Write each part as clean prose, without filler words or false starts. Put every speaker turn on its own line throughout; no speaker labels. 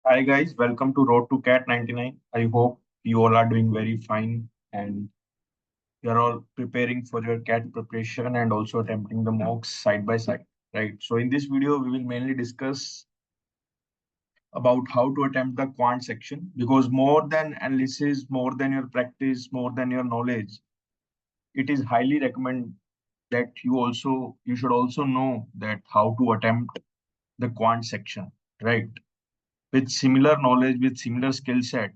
Hi guys, welcome to Road to Cat 99. I hope you all are doing very fine and you're all preparing for your cat preparation and also attempting the mocks side by side. Right. So in this video, we will mainly discuss about how to attempt the quant section because more than analysis, more than your practice, more than your knowledge, it is highly recommend that you should also know that how to attempt the quant section. Right. With similar knowledge, with similar skill set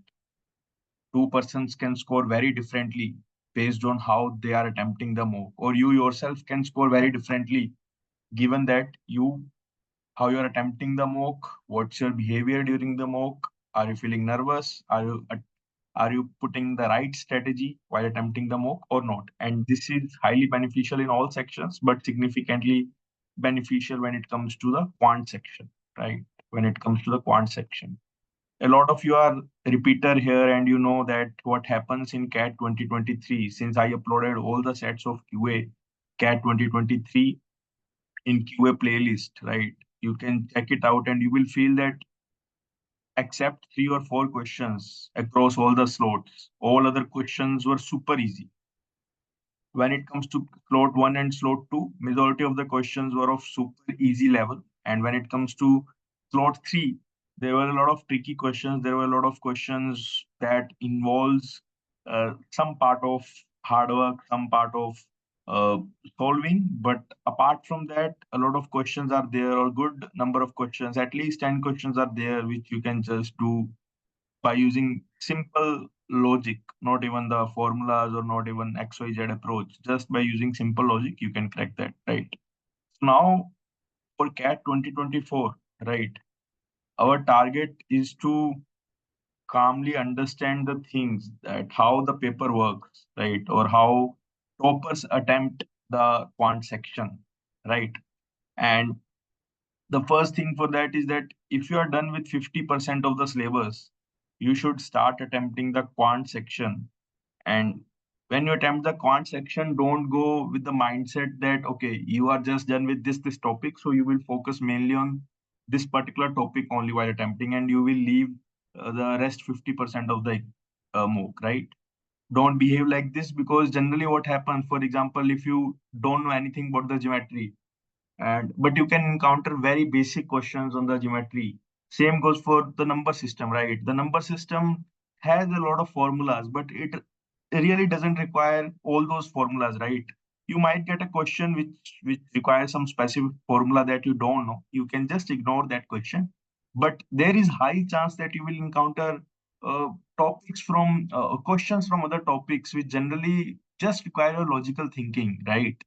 two persons can score very differently based on how they are attempting the mock, or you yourself can score very differently given that you how you're attempting the mock, what's your behavior during the mock, are you feeling nervous, are you putting the right strategy while attempting the mock or not. And this is highly beneficial in all sections but significantly beneficial when it comes to the quant section, right? When it comes to the quant section, a lot of you are repeater here and you know that what happens in cat 2023, since I uploaded all the sets of qa cat 2023 in qa playlist, right? You can check it out and you will feel that except three or four questions across all the slots, all other questions were super easy. When it comes to slot 1 and slot 2, majority of the questions were of super easy level, and when it comes to slot 3, there were a lot of tricky questions, there were a lot of questions that involves some part of hard work, some part of uh, solving, but apart from that a lot of questions are there, or good number of questions, at least 10 questions are there which you can just do by using simple logic, not even the formulas or not even XYZ approach. Just by using simple logic, you can crack that, right? So now for CAT 2024, right? Our target is to calmly understand the things that how the paper works, right? Or how toppers attempt the quant section, right? And the first thing for that is that if you are done with 50% of the syllabus, you should start attempting the quant section. And when you attempt the quant section, don't go with the mindset that, okay, you are just done with this topic. So you will focus mainly on this particular topic only while attempting, and you will leave the rest 50% of the MOOC, right? Don't behave like this because generally what happens, for example, if you don't know anything about the geometry, and but you can encounter very basic questions on the geometry. Same goes for the number system, right? The number system has a lot of formulas, but it really doesn't require all those formulas, right? You might get a question which requires some specific formula that you don't know. You can just ignore that question, but there is high chance that you will encounter uh, topics from questions from other topics which generally just require a logical thinking, right?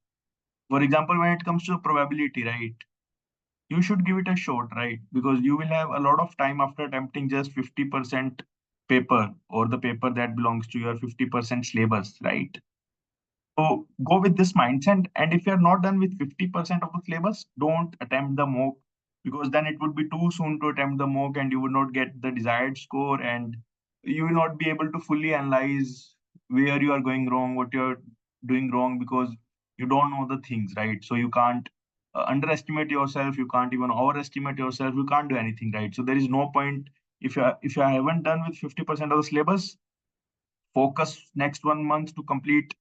For example, when it comes to probability, right? You should give it a shot, right? Because you will have a lot of time after attempting just 50% paper or the paper that belongs to your 50% syllabus, right? So go with this mindset. And if you're not done with 50% of the syllabus, don't attempt the mock because then it would be too soon to attempt the mock and you would not get the desired score and you will not be able to fully analyze where you are going wrong, what you're doing wrong because you don't know the things, right? So you can't underestimate yourself, you can't even overestimate yourself, you can't do anything, right? So there is no point if you haven't done with 50% of the syllabus, focus next 1 month to complete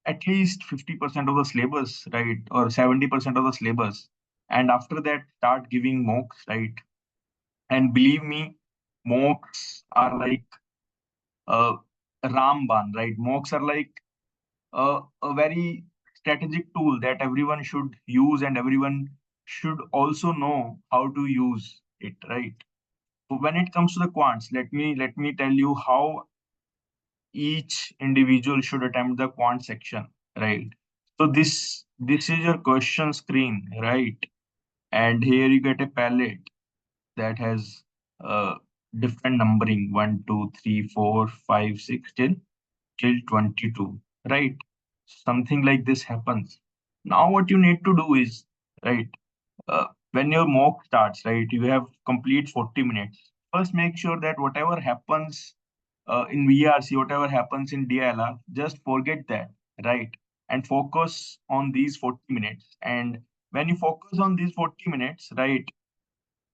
at least 50% of the syllabus, right? Or 70% of the syllabus. And after that, start giving mocks, right? And believe me, mocks are like a Ramban, right? Mocks are like a very strategic tool that everyone should use and everyone should also know how to use it, right? So when it comes to the quants, let me tell you how each individual should attempt the quant section, right? So this is your question screen, right? And here you get a palette that has uh, different numbering 1, 2, 3, 4, 5, 6 till 22, right? Something like this happens. Now what you need to do is, right, when your mock starts, right, you have complete 40 minutes. First, make sure that whatever happens in VRC, whatever happens in DLR, just forget that, right? And focus on these 40 minutes. And when you focus on these 40 minutes, right,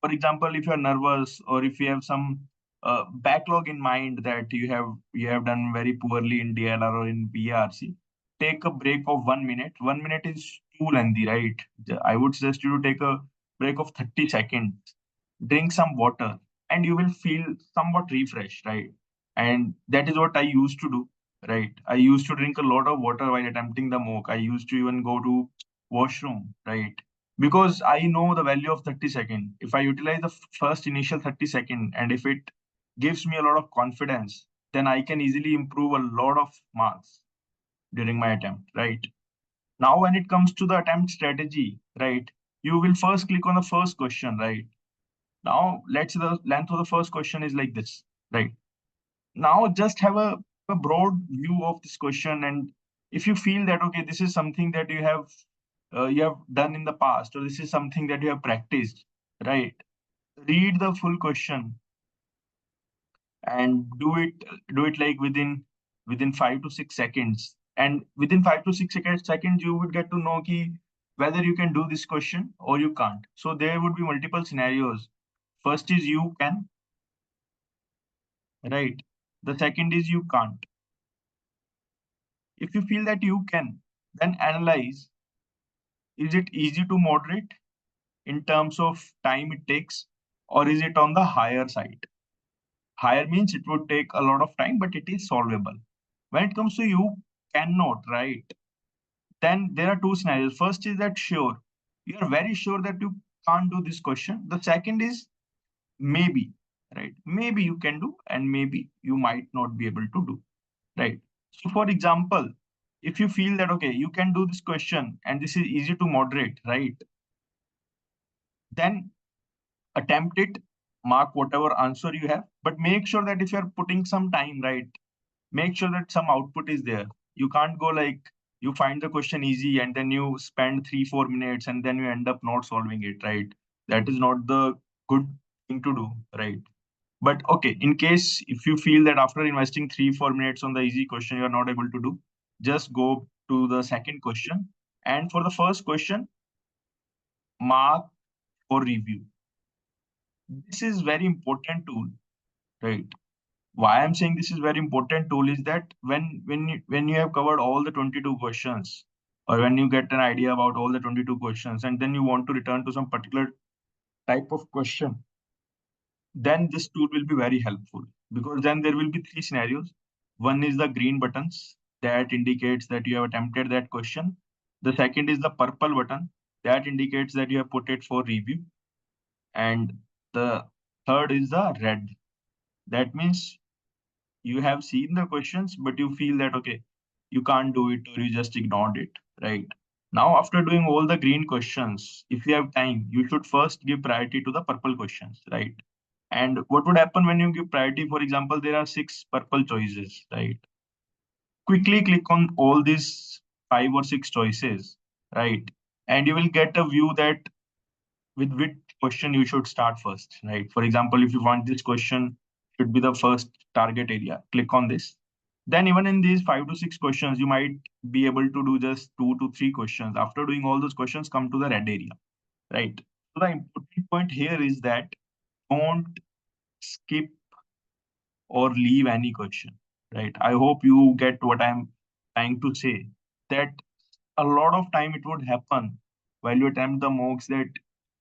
For example, if you're nervous or if you have some backlog in mind that you have done very poorly in DLR or in BRC, take a break of 1 minute. 1 minute is too lengthy, right? I would suggest you to take a break of 30 seconds, drink some water, and you will feel somewhat refreshed, right? And that is what I used to do, right? I used to drink a lot of water while attempting the mock. I used to even go to washroom, right? Because I know the value of 30 seconds. If I utilize the first initial 30 seconds and if it gives me a lot of confidence, then I can easily improve a lot of marks during my attempt, right? Now, when it comes to the attempt strategy, right, you will first click on the first question, right? Now, let's say the length of the first question is like this, right? Now, just have a broad view of this question, and if you feel that okay, this is something that you have done in the past, or this is something that you have practiced, right? Read the full question and do it like within 5 to 6 seconds. And within 5 to 6 seconds, you would get to know whether you can do this question or you can't. So there would be multiple scenarios. First is you can, right? The second is you can't. If you feel that you can, then analyze, is it easy to moderate in terms of time it takes, or is it on the higher side? Higher means it would take a lot of time, but it is solvable. When it comes to you cannot, right? Then there are two scenarios. First is that sure, you are very sure that you can't do this question. The second is maybe, right? Maybe you can do, and maybe you might not be able to do, right? So, for example, if you feel that okay, you can do this question and this is easy to moderate, right? Then attempt it, mark whatever answer you have, but make sure that if you're putting some time, right, make sure that some output is there. You can't go like you find the question easy and then you spend 3 4 minutes and then you end up not solving it, right? That is not the good thing to do, right? But okay, in case if you feel that after investing 3 4 minutes on the easy question you're not able to do, just go to the second question, and for the first question, mark or review. This is very important tool, right? Why I'm saying this is very important tool is that when you have covered all the 22 questions, or when you get an idea about all the 22 questions and then you want to return to some particular type of question, then this tool will be very helpful, because then there will be three scenarios. One is the green buttons that indicates that you have attempted that question. The second is the purple button that indicates that you have put it for review. And the third is the red. That means you have seen the questions, but you feel that okay, you can't do it or you just ignored it, right? Now, after doing all the green questions, if you have time, you should first give priority to the purple questions, right? And what would happen when you give priority? For example, there are six purple choices, right? Quickly click on all these five or six choices, right? And you will get a view that with which question you should start first, right? For example, if you want this question should be the first target area, click on this. Then even in these 5 to 6 questions, you might be able to do just 2 to 3 questions. After doing all those questions, come to the red area, right? So the important point here is that don't skip or leave any question, right? I hope you get what I'm trying to say. That a lot of time it would happen while you attempt the mocks that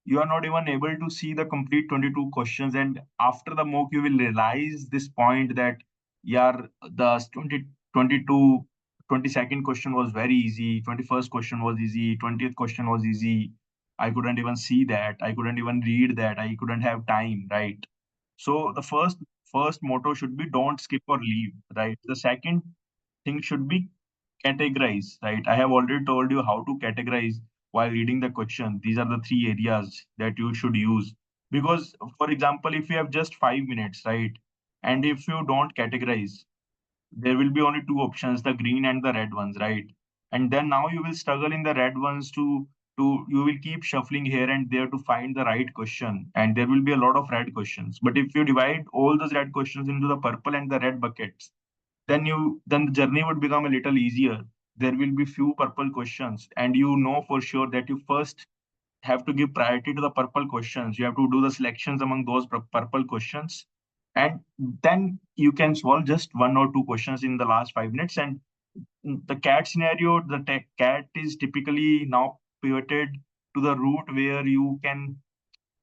you are not even able to see the complete 22 questions, and after the mock you will realize this point that yeah, the 22 22 question was very easy, 21st question was easy, 20th question was easy. I couldn't even see that, I couldn't even read that, I couldn't have time, right? So the first motto should be don't skip or leave, right? The second thing should be categorize, right? I have already told you how to categorize while reading the question. These are the three areas that you should use. Because, for example, if you have just 5 minutes, right? And if you don't categorize, there will be only two options, the green and the red ones, right? And then now you will struggle in the red ones to you will keep shuffling here and there to find the right question, and there will be a lot of red questions. But if you divide all those red questions into the purple and the red buckets, then the journey would become a little easier. There will be few purple questions, and you know for sure that you first have to give priority to the purple questions. You have to do the selections among those purple questions, and then you can solve just one or two questions in the last 5 minutes. And the cat scenario, the cat is typically now pivoted to the route where you can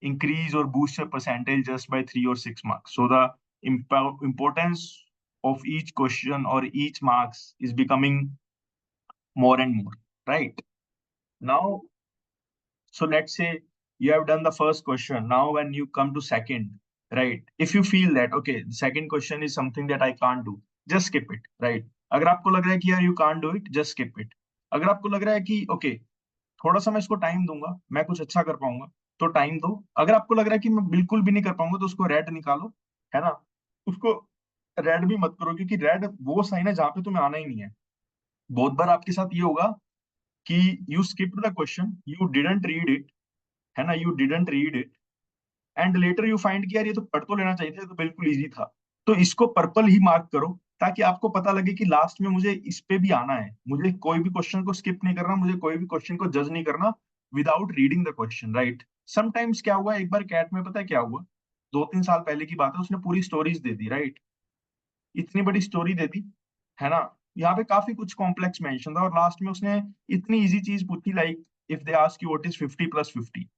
increase or boost your percentage just by 3 or 6 marks. So the importance of each question or each marks is becoming more and more, right? Now, so let's say you have done the first question. Now, when you come to second, right? If you feel that okay, the second question is something that I can't do, just skip it, right? अगर आपको लग रहा है कि यार you can't do it, just skip it. अगर आपको लग रहा है कि okay, थोड़ा सा मैं इसको टाइम दूंगा, मैं कुछ अच्छा कर पाऊंगा, तो टाइम दो. अगर आपको लग रहा है कि मैं बिल्कुल भी नहीं कर पाऊंगा, तो उसको रेड निकालो, है ना? उसको रेड भी मत करो, क्योंकि रेड वो साइन है जहां पे तुम्हें आना ही नहीं है. बहुत बार आपके साथ ये होगा कि you skipped the question, you didn't read it, है ना, you didn't read it, and later you find कि यार ये तो पढ़ तो लेना चाहिए था, ये तो बिल्कुल इजी था. तो इसको पर्पल ही मार्क करो, ताकि आपको पता लगे कि लास्ट में मुझे इस पे भी आना है, मुझे कोई भी क्वेश्चन को स्किप नहीं करना, मुझे कोई भी क्वेश्चन को जज नहीं करना without reading the question, right? Sometimes क्या हुआ, एक बार कैट में पता है क्या हुआ, 2-3 साल पहले की बात है, उसने पूरी स्टोरीज दे दी, राइट? इतनी बड़ी स्टोरी दे दी, है ना? यहाँ पे काफी कुछ कॉम्प्लेक्स मेंशन था, और लास्ट में उसने इतनी इजी चीज पूछी, like if they ask you what is 50 + 50,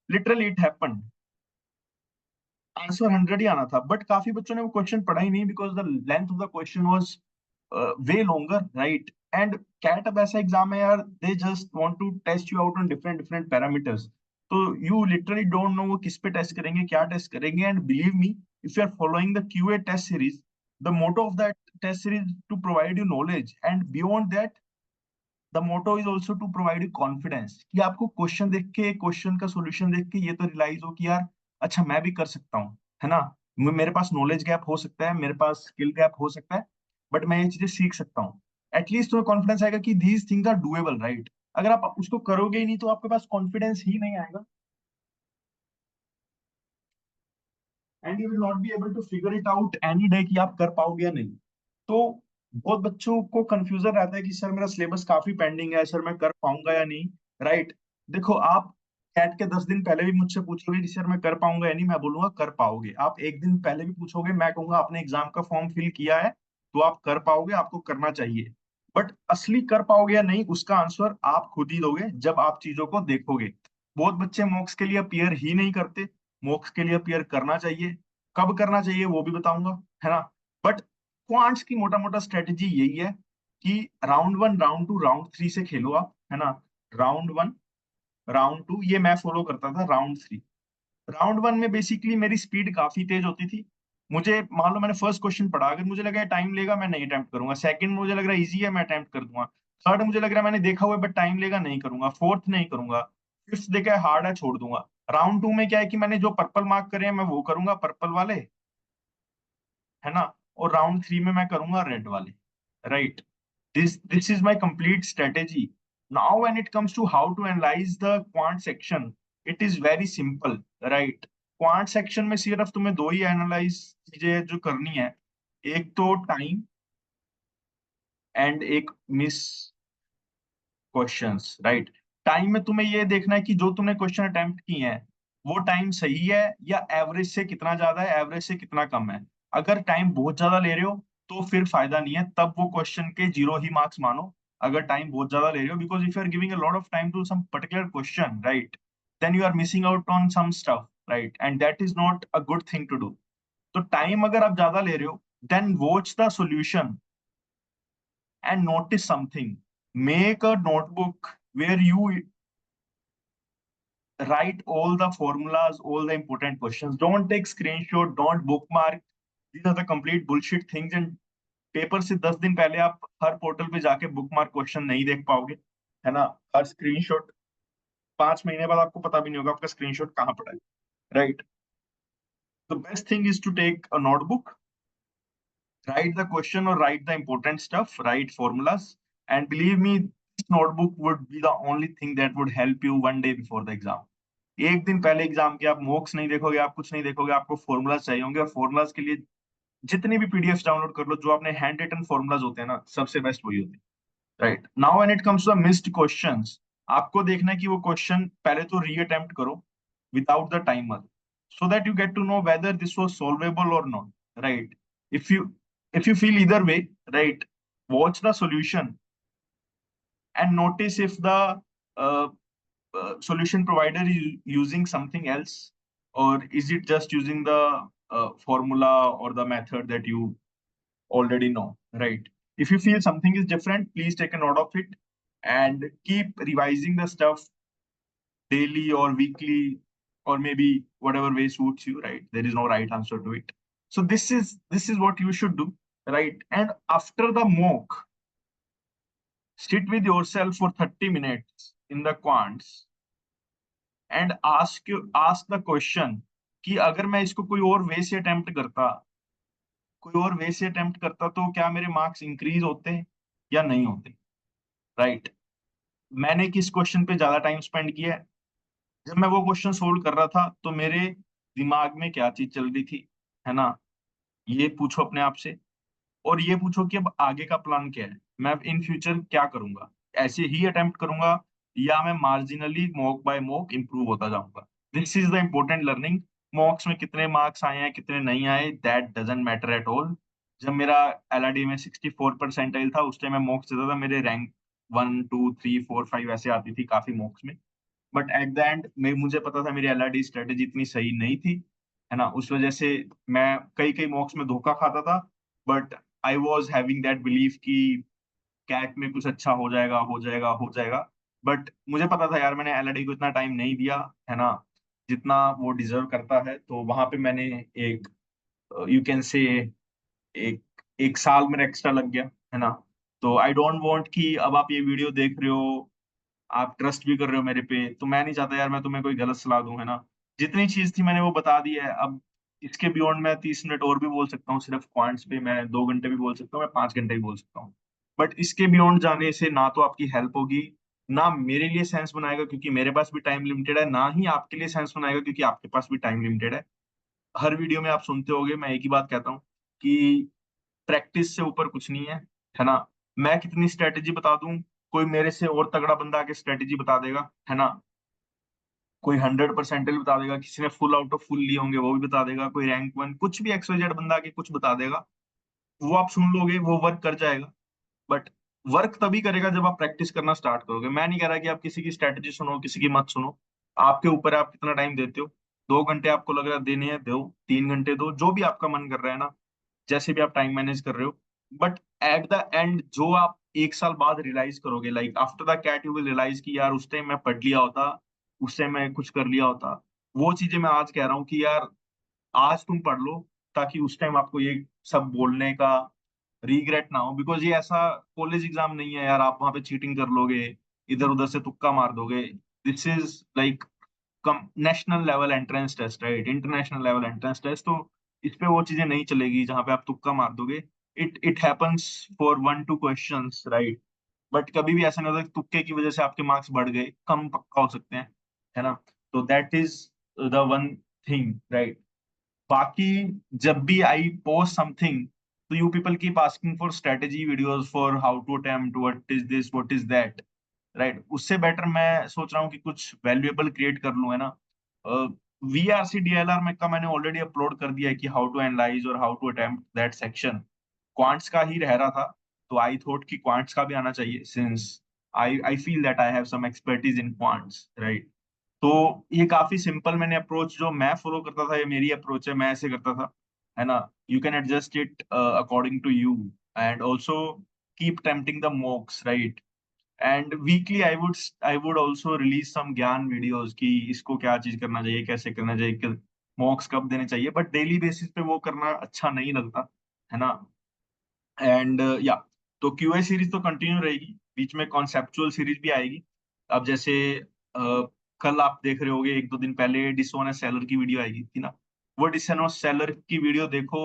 literally it happened, answer 100 ही आना था. बट काफी बच्चों ने वो क्वेश्चन पढ़ा ही नहीं, because the length of the question was way longer, right? And CAT अब ऐसा एग्जाम है यार, they just want to test you out on different different parameters. तो यू लिटरली डोंट नो वो किस पे टेस्ट करेंगे, क्या टेस्ट करेंगे. And believe me, if you are following the QA test series, the motto of that test series to provide you knowledge, and beyond that the motto is also to provide you confidence, कि आपको question देख के, question का solution देख के ये तो realise हो कि यार अच्छा मैं भी कर सकता हूँ, है ना? मेरे पास नॉलेज गैप हो सकता है, मेरे पास स्किल गैप हो सकता है, बट मैं ये चीजें सीख सकता हूँ. एटलीस्ट तुम्हें कॉन्फिडेंस आएगा कि these things are doable, right? अगर आप उसको करोगे ही नहीं, तो आपके पास कॉन्फिडेंस ही नहीं आएगा, and you will not be able to figure it out any day कि आप कर पाओगे या नहीं. तो बहुत बच्चों को कंफ्यूजन रहता है कि सर मेरा सिलेबस काफी पेंडिंग है, सर मैं कर पाऊंगा या नहीं, राइट? देखो, आप कैट के 10 दिन पहले भी मुझसे पूछोगे कि सर मैं कर पाऊंगा या नहीं, मैं बोलूंगा कर पाओगे. आप एक दिन पहले भी पूछोगे, मैं कहूंगा आपने एग्जाम का फॉर्म फिल किया है, तो आप कर पाओगे, आपको करना चाहिए. बट असली कर पाओगे या नहीं, उसका आंसर आप खुद ही दोगे जब आप चीजों को देखोगे. बहुत बच्चे मॉक्स के लिए अपीयर ही नहीं करते. मॉक्स के लिए अपीयर करना चाहिए, कब करना चाहिए वो भी बताऊंगा, है ना? बट क्वांट्स की मोटा मोटा स्ट्रेटेजी यही है कि राउंड 1, राउंड 2, राउंड 3 से खेलो आप, है ना? राउंड 1, राउंड 2, ये मैं फॉलो करता था. राउंड 3, राउंड 1 में बेसिकली मेरी स्पीड काफी तेज होती थी. मुझे मान लो मैंने फर्स्ट क्वेश्चन पढ़ा, अगर मुझे लगा टाइम लेगा मैं नहीं अटेम्प्ट करूंगा. सेकंड मुझे लग रहा है इजी है, मैं अटेम्प्ट कर दूंगा. थर्ड मुझे लग रहा है मैंने देखा हुआ है बट टाइम लेगा, नहीं करूंगा. फोर्थ नहीं करूंगा. फिफ्थ देखा है हार्ड है, छोड़ दूंगा. राउंड 2 में क्या है कि मैंने जो पर्पल मार्क करे हैं मैं वो करूंगा, पर्पल वाले, है ना? और राउंड 3 में मैं करूंगा रेड वाले, right? This is my complete strategy. Now when it comes to how to analyze the quant section, it is very simple, right? Quant section में सिर्फ तुम्हें दो ही एनालाइज चीजें जो करनी है, एक तो टाइम, एंड एक मिस क्वेश्चंस, राइट? टाइम में तुम्हें ये देखना है कि जो तुमने क्वेश्चन अटेम्प्ट किए हैं वो टाइम सही है या एवरेज से कितना ज्यादा है, एवरेज से कितना कम है. अगर टाइम बहुत ज्यादा ले रहे हो तो फिर फायदा नहीं है, तब वो क्वेश्चन के 0 ही मार्क्स मानो. अगर टाइम बहुत ज्यादा ले रहे हो, because if you are giving a lot of time to some particular question, right, then you are missing out on some stuff, right, and that is not a good thing to do. तो time अगर आप ज्यादा ले रहे हो, then watch the solution and notice something. Make a notebook where you write all the formulas, all the important questions. Don't take screenshot, don't bookmark. These are the complete bullshit things. And paper से 10 दिन पहले आप हर portal पे जाके bookmark question नहीं देख पाओगे, है ना? हर स्क्रीनशॉट 5 महीने बाद आपको पता भी नहीं होगा आपका स्क्रीनशॉट कहाँ पड़ा है, right? The best thing is to take a notebook, write the question or write the important stuff, write formulas, and believe me, this notebook would be the only thing that would help you one day before the exam. एक दिन पहले exam के आप मॉक्स नहीं देखोगे, आप कुछ नहीं देखोगे, आपको फॉर्मूलाज चाहिए होंगे, और फॉर्मूलाज के लिए जितनी भी पीडीएफ डाउनलोड कर लो, जो आपने हैंड रिटन फॉर्मूलाज होते हैं ना, सबसे बेस्ट वही होते हैं, right? Now when it comes to the missed questions, आपको देखना है कि वो क्वेश्चन पहले तो रीअटेम्प्ट करो without the timer, so that you get to know whether this was solvable or not, right? If you if you feel either way, right, watch the solution and notice if the uh, solution provider is using something else, or is it just using the formula or the method that you already know, right? If you feel something is different, please take a note of it and keep revising the stuff daily or weekly, or maybe whatever way suits you, right? There is no right answer to it. So this is what you should do, right? And after the mock, sit with yourself for 30 minutes in the quants and ask the question कि अगर मैं इसको कोई और वे से attempt करता तो क्या मेरे मार्क्स इंक्रीज होते या नहीं होते, राइट? मैंने किस क्वेश्चन पे ज्यादा टाइम स्पेंड किया है, जब मैं वो क्वेश्चन सोल्व कर रहा था तो मेरे दिमाग में क्या चीज चल रही थी, है ना? ये पूछो अपने आप से। और ये पूछो कि अब आगे का प्लान क्या है, मैं इन फ्यूचर क्या करूंगा, ऐसे ही अटेम्प्ट करूंगा या मैं marginally mock by mock improve होता जाऊंगा। This is the important learning. Mocks में कितने मार्क्स आए हैं कितने नहीं आए, that doesn't matter at all. जब मेरा एलआरडी में 64 परसेंटाइल था, उस टाइम मैं मॉक्स देता था, मेरे रैंक 1 2 3 4 5 ऐसे आती थी काफी मॉक्स में। बट एट द एंड में मुझे पता था मेरी एलआरडी स्ट्रेटेजी इतनी सही नहीं थी, है ना? उस वजह से मैं कई कई मॉक्स में धोखा खाता था। But I was having that belief कि कैट में कुछ अच्छा हो जाएगा हो जाएगा हो जाएगा। बट मुझे पता था यार मैंने एलआरडी को इतना टाइम नहीं दिया, है ना, जितना वो डिजर्व करता है। तो वहां पे मैंने एक, यू कैन से, एक एक साल मेरा एक्स्ट्रा लग गया, है ना? तो आई डोंट वांट कि अब आप ये वीडियो देख रहे हो, आप ट्रस्ट भी कर रहे हो मेरे पे, तो मैं नहीं चाहता यार मैं तुम्हें कोई गलत सलाह दूं, है ना? जितनी चीज थी मैंने वो बता दी है। अब इसके बियॉन्ड मैं 30 मिनट और भी बोल सकता हूँ, सिर्फ पॉइंट्स पे मैं 2 घंटे भी बोल सकता हूँ, मैं 5 घंटे भी बोल सकता हूँ। बट इसके बियॉन्ड जाने से ना तो आपकी हेल्प होगी, ना मेरे लिए सेंस बनाएगा क्योंकि मेरे पास भी टाइम लिमिटेड है, ना ही आपके लिए सेंस बनाएगा क्योंकि आपके पास भी टाइम लिमिटेड है। हर वीडियो में आप सुनते होगे मैं एक ही बात कहता हूँ कि प्रैक्टिस से ऊपर कुछ नहीं है ना? मैं कितनी स्ट्रेटेजी बता दूं, कोई मेरे से और तगड़ा बंदा आके स्ट्रेटेजी बता देगा, है ना? कोई 100 परसेंट बता देगा, किसी ने फुल आउट ऑफ फुल लिए होंगे वो भी बता देगा, कोई रैंक वन कुछ भी XYZ बंदा आके कुछ बता देगा, वो आप सुन लोगे, वो वर्क कर जाएगा। बट वर्क तभी करेगा जब आप प्रैक्टिस करना स्टार्ट करोगे। मैं नहीं कह रहा कि आप किसी की स्ट्रेटेजी सुनो किसी की मत सुनो, आपके ऊपर है आप कितना टाइम देते हो। 2 घंटे आपको लग रहा है देने हैं, दो, 3 घंटे दो, जो भी आपका मन कर रहा है ना, जैसे भी आप टाइम मैनेज कर रहे हो। बट एट द एंड जो आप एक साल बाद रियलाइज करोगे, like after the CAT you will realise कि यार उस टाइम मैं पढ़ लिया होता, उस टाइम मैं कुछ कर लिया होता। वो चीजें मैं आज कह रहा हूँ कि यार आज तुम पढ़ लो, ताकि उस टाइम आपको ये सब बोलने का रिग्रेट ना हो। बिकॉज ये ऐसा कॉलेज एग्जाम नहीं है यार, आप वहां पे चीटिंग कर लोगे, इधर उधर से तुक्का मार दोगे। This is like come national level entrance test, right? International level entrance test. तो इस पे वो चीजें नहीं चलेगी जहां पे आप तुक्का मार दोगे। It happens for 1 2 questions, right? But कभी भी ऐसा नहीं होता कि तुक्के की वजह से आपके मार्क्स बढ़ गए, कम पक्का हो सकते हैं, है ना? तो that is the one thing, right? बाकी जब भी आई पोस्ट समथिंग, तो you people keep asking for strategy videos for how to attempt, what is this, what is that, right? उससे बेटर मैं सोच रहा हूँ कि कुछ वैल्यूएबल क्रिएट कर लूँ, है ना? वीआरसी डीएलआर में का मैंने ऑलरेडी अपलोड कर दिया है कि हाउ टू एनालाइज और how to attempt that section. Quants का ही रह रहा था, तो आई थॉट कि क्वांट्स का भी आना चाहिए, since I feel that I have some expertise in quants, right? तो ये काफी सिंपल मैंने अप्रोच जो मैं फॉलो करता था, ये मेरी अप्रोच है, मैं ऐसे करता था, है ना? You can adjust it according to you, and also keep tempting the mocks, right? And weekly I would also release some ज्ञान वीडियोस कि इसको क्या चीज करना चाहिए, कैसे करना चाहिए, मॉक्स कब देने चाहिए। बट डेली बेसिस पे वो करना अच्छा नहीं लगता, है ना? एंड या, तो क्यूए सीरीज तो कंटिन्यू रहेगी, बीच में कॉन्सेप्चुअल सीरीज भी आएगी। अब जैसे कल आप देख रहे होगे, 1 2 दिन पहले डिसोनेस्ट सेलर की वीडियो आएगी थी ना, वो डिसोनेस्ट सेलर की वीडियो देखो,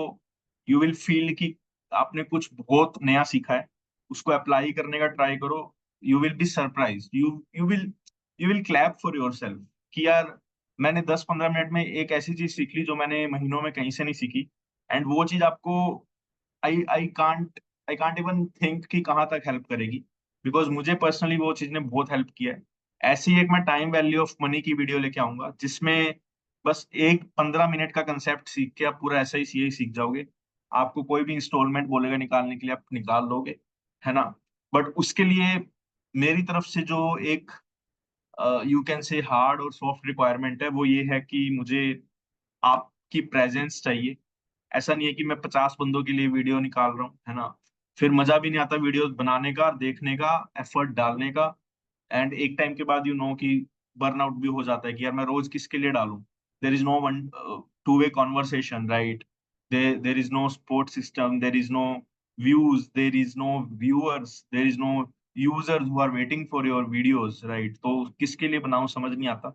यू विल फील कि आपने कुछ बहुत नया सीखा है, उसको अप्लाई करने का ट्राई करो, you will be surprise, you will clap for your self कि यार मैंने 10 15 मिनट में एक ऐसी चीज सीख ली जो मैंने महीनों में कहीं से नहीं सीखी। एंड वो चीज आपको, आई कांट इवन थिंक कि कहाँ तक हेल्प करेगी, बिकॉज मुझे पर्सनली वो चीज ने बहुत हेल्प किया है। ऐसी एक मैं टाइम वैल्यू ऑफ मनी की वीडियो लेके आऊंगा, जिसमें बस एक 15 मिनट का कंसेप्ट सीख के आप पूरा ऐसा ही सीए सीख जाओगे। आपको कोई भी इंस्टॉलमेंट बोलेगा निकालने के लिए, आप निकाल लोगे, है ना। बट उसके लिए मेरी तरफ से जो एक यू कैन से हार्ड और सॉफ्ट रिक्वायरमेंट है, वो ये है कि मुझे आपकी प्रेजेंस चाहिए। ऐसा नहीं है कि मैं 50 बंदों के लिए वीडियो निकाल रहा हूँ, है ना। फिर मजा भी नहीं आता वीडियो बनाने का, देखने का, एफर्ट डालने का। एंड एक टाइम के बाद कि बर्नआउट भी हो जाता है कि यार मैं रोज किसके लिए डालूं। There is no one two way conversation, right. There is no support system, there is no views, there is no viewers, there is no users who are waiting for your videos, right. तो किसके लिए बनाऊं समझ नहीं आता।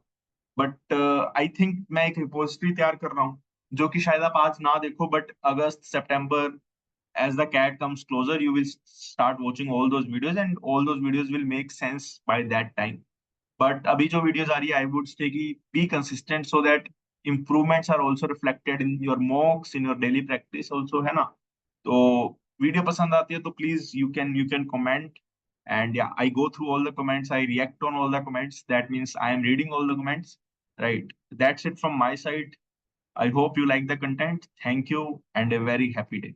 But I think मैं एक repository तैयार कर रहा हूँ, जो कि शायद आप आज ना देखो, but August September, as the cat comes closer, you will start watching all those videos, and all those videos will make sense by that time. But अभी जो videos आ रही है, I would say कि be consistent so that improvements are also reflected in your mocks, in your daily practice also, है ना। तो video पसंद आती है तो please you can comment, and yeah, I go through all the comments, I react on all the comments. That means I am reading all the comments, right? That's it from my side. I hope you like the content. Thank you and a very happy day.